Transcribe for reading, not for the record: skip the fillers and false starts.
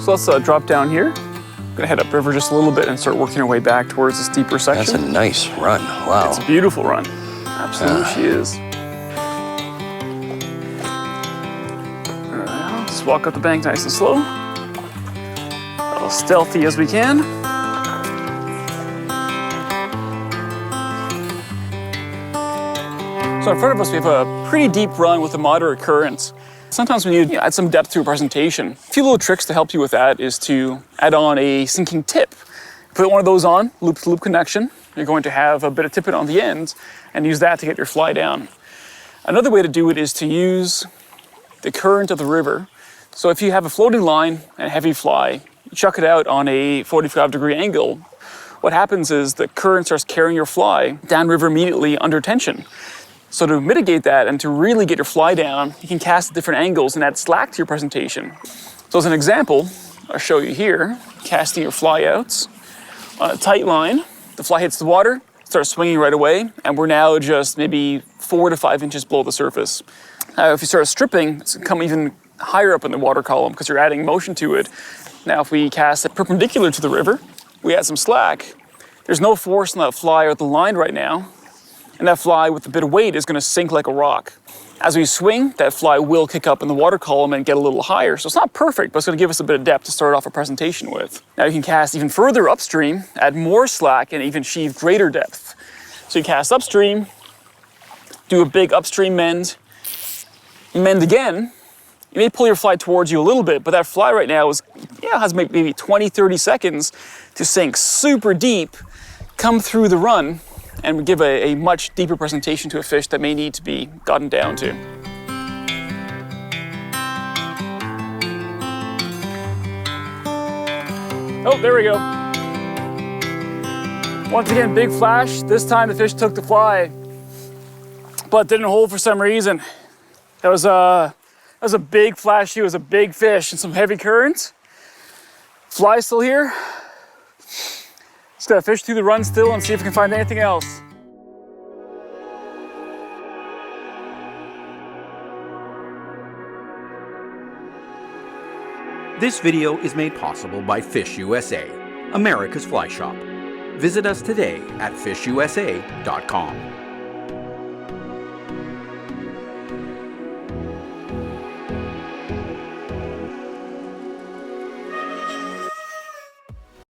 So let's drop down here. I'm gonna head upriver just a little bit and start working our way back towards this deeper section. That's a nice run, wow. It's a beautiful run. Absolutely, she is. All right, just walk up the bank nice and slow. A little stealthy as we can. So in front of us, we have a pretty deep run with a moderate current. Sometimes we need to add some depth to a presentation. A few little tricks to help you with that is to add on a sinking tip. Put one of those on, loop-to-loop connection. You're going to have a bit of tippet on the end and use that to get your fly down. Another way to do it is to use the current of the river. So if you have a floating line and a heavy fly, you chuck it out on a 45-degree angle. What happens is the current starts carrying your fly downriver immediately under tension. So to mitigate that and to really get your fly down, you can cast at different angles and add slack to your presentation. So as an example, I'll show you here, casting your fly out on a tight line. The fly hits the water, starts swinging right away, and we're now just maybe 4 to 5 inches below the surface. If you start stripping, it's gonna come even higher up in the water column because you're adding motion to it. Now if we cast it perpendicular to the river, we add some slack, there's no force on that fly or the line right now, and that fly with a bit of weight is going to sink like a rock. As we swing, that fly will kick up in the water column and get a little higher. So it's not perfect, but it's going to give us a bit of depth to start off a presentation with. Now you can cast even further upstream, add more slack, and even achieve greater depth. So you cast upstream, do a big upstream mend again. You may pull your fly towards you a little bit, but that fly right now has maybe 20, 30 seconds to sink super deep, come through the run, and give a much deeper presentation to a fish that may need to be gotten down to. Oh, there we go. Once again, big flash. This time the fish took the fly, but didn't hold for some reason. That was a big flash. It was a big fish and some heavy currents. Fly still here. Just gotta fish through the run still and see if we can find anything else. This video is made possible by Fish USA, America's fly shop. Visit us today at fishusa.com.